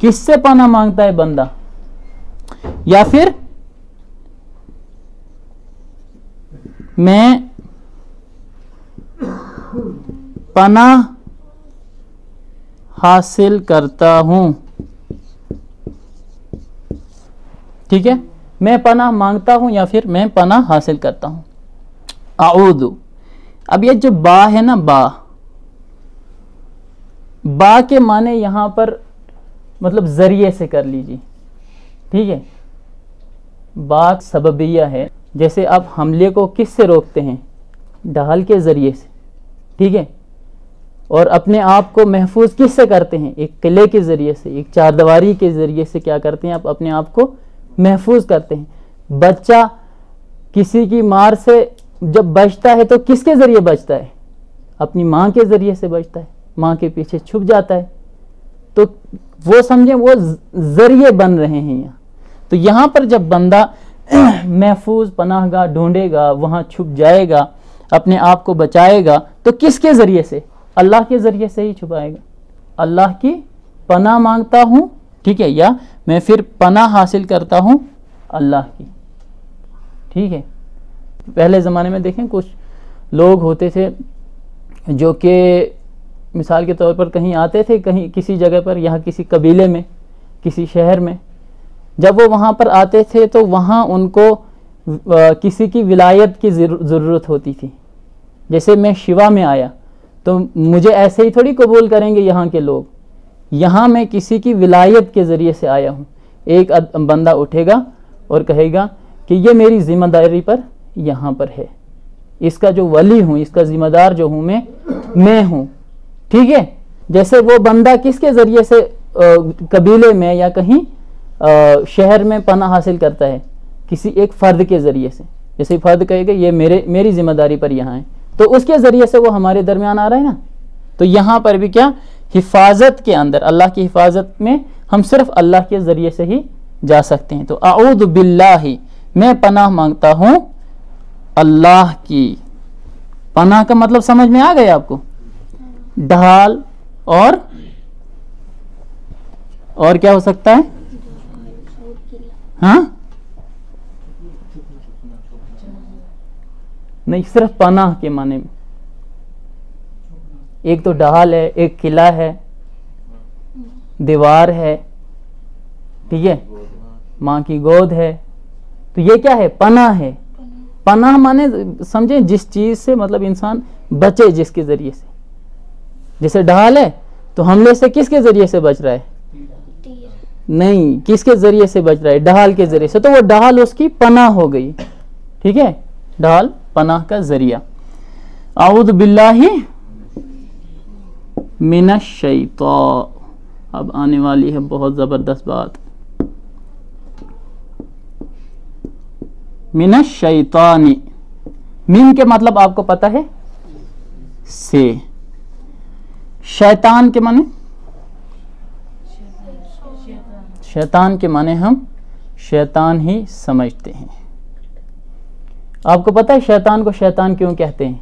کس سے پناہ مانگتا ہے بندہ؟ یا پھر میں پناہ حاصل کرتا ہوں، ٹھیک ہے، میں پناہ مانگتا ہوں یا پھر میں پناہ حاصل کرتا ہوں. اعوذ، اب یہ جو با ہے نا، با کے معنی یہاں پر مطلب ذریعے سے کر لیجیے، ٹھیک ہے. با سببیہ ہے، جیسے آپ حملے کو کس سے روکتے ہیں؟ ڈھال کے ذریعے سے، ٹھیک ہے. اور اپنے آپ کو محفوظ کس سے کرتے ہیں؟ ایک قلعے کے ذریعے سے، ایک چاردیواری کے ذریعے سے کیا کرتے ہیں؟ آپ اپنے آپ کو محفوظ کرتے ہیں. بچہ کسی کی مار سے جب بچتا ہے تو کس کے ذریعے بچتا ہے؟ اپنی ماں کے ذریعے سے بچتا ہے، ماں کے پیچھے چھپ جاتا ہے. تو وہ سمجھیں وہ ذریعے بن رہے ہیں یہاں. تو یہاں پر جب بندہ محفوظ پناہ گاہ ڈھونڈے گا، وہاں چھپ جائے گا، اپنے آپ کو بچائے گا، تو کس کے ذریعے سے؟ اللہ کے ذریعے سے ہی چھپائے گا. اللہ کی پناہ مانگتا ہوں، ٹھیک ہے، یا میں پھر پناہ حاصل کرتا ہوں اللہ کی، ٹھیک ہے. پہلے زمانے میں دیکھیں کچھ لوگ ہوتے تھے جو کہ مثال کے طور پر کہیں آتے تھے، کہیں کسی جگہ پر، یہاں کسی قبیلے میں، کسی شہر میں، جب وہ وہاں پر آتے تھے تو وہاں ان کو کسی کی ولایت کی ضرورت ہوتی تھی. جیسے میں شیوا میں آیا تو مجھے ایسے ہی تھوڑی قبول کریں گے یہاں کے لوگ. یہاں میں کسی کی ولایت کے ذریعے سے آیا ہوں. ایک بندہ اٹھے گا اور کہے گا کہ یہ میری ذمہ داری پر یہاں پر ہے، اس کا جو ولی ہوں، اس کا ذمہ دار جو ہوں میں ہوں، ٹھیک ہے. جیسے وہ بندہ کس کے ذریعے سے قبیلے میں یا کہیں شہر میں پناہ حاصل کرتا ہے؟ کسی ایک فرد کے ذریعے سے. جیسے فرد کہے گا یہ میری ذمہ داری پر یہاں ہے، تو اس کے ذریعے سے وہ ہمارے درمیان آ رہا ہے نا. تو یہاں پر بھی کیا حفاظت کے اندر، اللہ کی حفاظت میں ہم صرف اللہ کے ذریعے سے ہی جا سکتے ہیں. تو اعوذ باللہ، میں پناہ مانگتا ہوں اللہ کی. پناہ کا مطلب سمجھ میں آ گیا آپ کو؟ ڈھال اور کیا ہو سکتا ہے؟ ہاں نہیں، صرف پناہ کے معنی میں. ایک تو ڈھال ہے، ایک قلعہ ہے، دیوار ہے، ٹھیک ہے، ماں کی گود ہے. تو یہ کیا ہے؟ پناہ ہے. پناہ مانے سمجھیں جس چیز سے مطلب انسان بچے، جس کے ذریعے سے. جیسے ڈھال ہے تو حملے سے کس کے ذریعے سے بچ رہا ہے؟ نہیں، کس کے ذریعے سے بچ رہا ہے؟ ڈھال کے ذریعے سے. تو وہ ڈھال اس کی پناہ ہو گئی، ٹھیک ہے، ڈھال پناہ کا ذریعہ. اعوذ باللہ من الشیطان. اب آنے والی ہے بہت زبردست بات. من الشیطان، من کے مطلب آپ کو پتہ ہے؟ سے. شیطان کے معنی؟ شیطان کے معنی ہم شیطان ہی سمجھتے ہیں. آپ کو پتہ ہے شیطان کو شیطان کیوں کہتے ہیں؟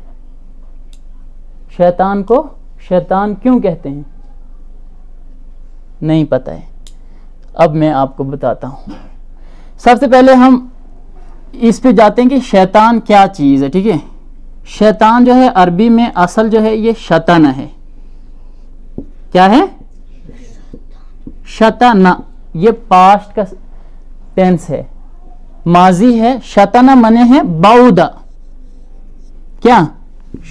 شیطان کو شیطان کیوں کہتے ہیں؟ نہیں پتہ ہے. اب میں آپ کو بتاتا ہوں. سب سے پہلے ہم اس پہ جاتے ہیں کہ شیطان کیا چیز ہے، ٹھیک ہے. شیطان جو ہے عربی میں اصل جو ہے یہ شطن ہے. کیا ہے؟ شطن. یہ پاسٹ کا ٹینس ہے، ماضی ہے. شطن مانے ہے بعودہ. کیا؟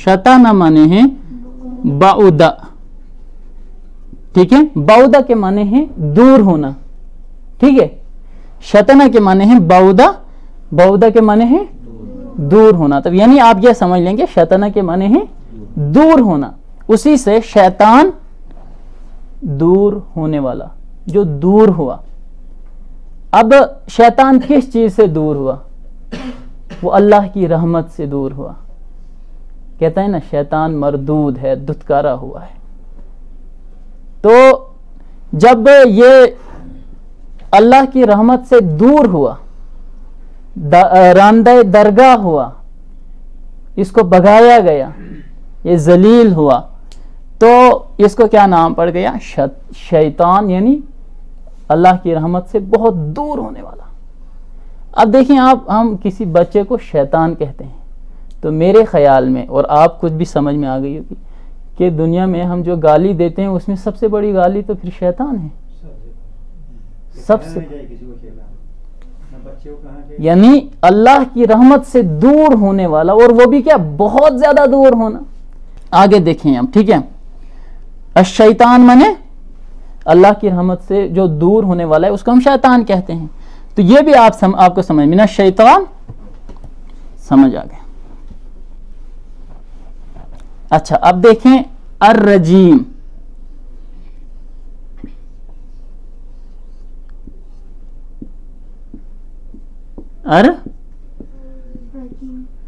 شطن مانے ہے بعودہ، ٹھیک ہے. بعودہ کے معنی ہے دور ہونا، ٹھیک ہے. شطن کے معنی ہے بعودہ، بعودہ کے معنی ہے دور ہونا. تو یعنی آپ یہ سمجھ لیں گے شطن کے معنی ہے دور ہونا. اسی سے شیطان دور ہونے والا، جو دور ہوا. اب شیطان کس چیز سے دور ہوا؟ وہ اللہ کی رحمت سے دور ہوا. کہتا ہے نا شیطان مردود ہے، دھتکارا ہوا ہے. تو جب یہ اللہ کی رحمت سے دور ہوا، راندہ درگاہ ہوا، اس کو بھگایا گیا، یہ ذلیل ہوا، تو اس کو کیا نام پڑ گیا؟ شیطان. یعنی اللہ کی رحمت سے بہت دور ہونے والا. اب دیکھیں آپ, ہم کسی بچے کو شیطان کہتے ہیں تو میرے خیال میں, اور آپ کچھ بھی سمجھ میں آ گئی ہوگی, کہ دنیا میں ہم جو گالی دیتے ہیں اس میں سب سے بڑی گالی تو پھر شیطان ہے. سب سے, یعنی اللہ کی رحمت سے دور ہونے والا, اور وہ بھی کیا, بہت زیادہ دور ہونا. آگے دیکھیں اب, ٹھیک ہے. الشیطان منے اللہ کی رحمت سے جو دور ہونے والا ہے اس کو ہم شیطان کہتے ہیں. تو یہ بھی آپ کو سمجھ میں, شیطان سمجھ آ گیا. اچھا اب دیکھیں الرجیم.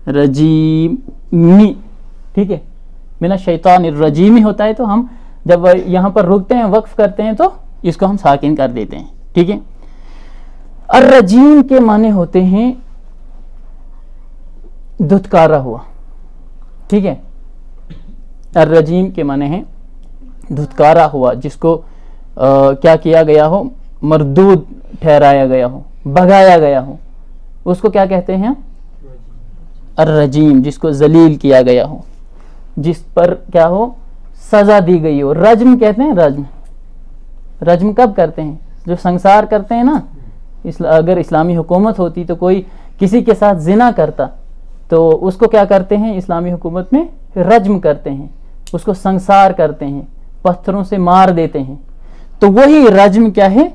رجیمی, ٹھیک ہے. من الشیطان الرجیم ہوتا ہے, تو ہم جب یہاں پر رکتے ہیں, وقف کرتے ہیں, تو اس کو ہم ساکن کر دیتے ہیں, ٹھیک ہے. الرجیم کے معنی ہوتے ہیں دھتکارا ہوا, ٹھیک ہے. الرجیم کے معنی ہیں دھتکارا ہوا, جس کو کیا کیا گیا ہو, مردود ٹھہرایا گیا ہو, بھگایا گیا ہو, اس کو کیا کہتے ہیں, الرجیم. جس کو ذلیل کیا گیا ہو, جس پر کیا ہو, سزا دی گئی ہو. رجم کہتے ہیں, رجم. رجم کب کرتے ہیں, جو سنسار کرتے ہیں نا. اگر اسلامی حکومت ہوتی تو کوئی کسی کے ساتھ زنا کرتا تو اس کو کیا کرتے ہیں اسلامی حکومت میں, رجم کرتے ہیں, اس کو سنسار کرتے ہیں, پتھروں سے مار دیتے ہیں. تو وہی رجم کیا ہے,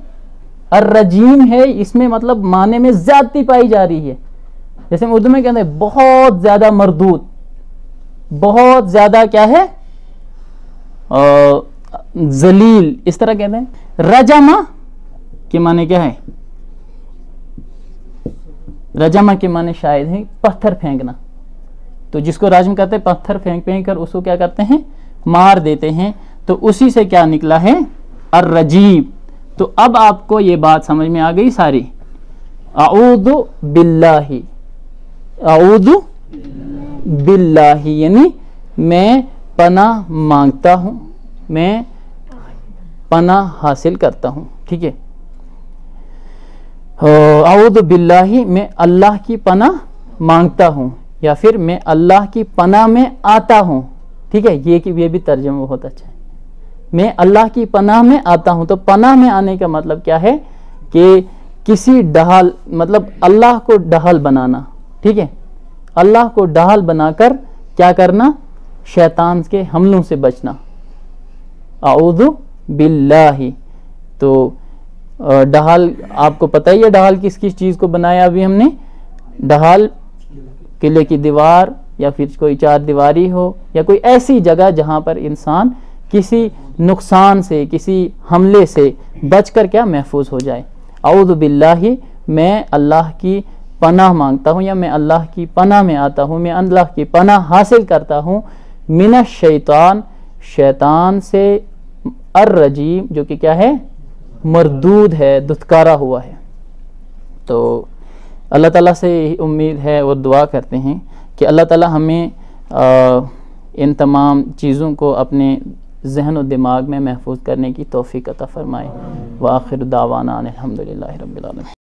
الرجیم ہے. اس میں مطلب معنی میں زیادتی پائی جا رہی ہے. جیسے اردو میں کہتے ہیں بہت زیادہ مردود, بہت زیادہ کیا ہے, ذلیل, اس طرح کہتے ہیں. رجمہ کے معنی کیا ہے, رجمہ کے معنی شاید ہے پتھر پھینکنا. تو جس کو رجم کرتے ہیں, پتھر پھینک کر اس کو کیا کرتے ہیں, مار دیتے ہیں. تو اسی سے کیا نکلا ہے, الرجیم. تو اب آپ کو یہ بات سمجھ میں آ گئی ساری. اعوذ باللہ, اعوذ باللہ یعنی میں پناہ مانگتا ہوں, میں پناہ حاصل کرتا ہوں, ٹھیک ہے. اعوذ باللہ, میں اللہ کی پناہ مانگتا ہوں, یا پھر میں اللہ کی پناہ میں آتا ہوں, ٹھیک ہے. یہ بھی ترجمہ بہت اچھا ہے, میں اللہ کی پناہ میں آتا ہوں. تو پناہ میں آنے کا مطلب کیا ہے, کہ کسی ڈھال, مطلب اللہ کو ڈھال بنانا, ٹھیک ہے. اللہ کو ڈھال بنا کر کیا کرنا, شیطان کے حملوں سے بچنا. اعوذ باللہ. تو ڈھال آپ کو پتہ ہی ہے, ڈھال کس کس چیز کو بنایا ابھی ہم نے. ڈھال قلعے کی دیوار, یا پھر کوئی چار دیواری ہو, یا کوئی ایسی جگہ جہاں پر انسان کسی نقصان سے, کسی حملے سے بچ کر کیا محفوظ ہو جائے. اعوذ باللہ, میں اللہ کی پناہ مانگتا ہوں, یا میں اللہ کی پناہ میں آتا ہوں, میں اللہ کی پناہ حاصل کرتا ہوں. من الشیطان, شیطان سے. الرجیم, جو کہ کیا ہے, مردود ہے, دھتکارا ہوا ہے. تو اللہ تعالیٰ سے امید ہے اور دعا کرتے ہیں کہ اللہ تعالیٰ ہمیں ان تمام چیزوں کو اپنے ذہن و دماغ میں محفوظ کرنے کی توفیق عطا فرمائے. وآخر دعوانا الحمدللہ رب العالمین.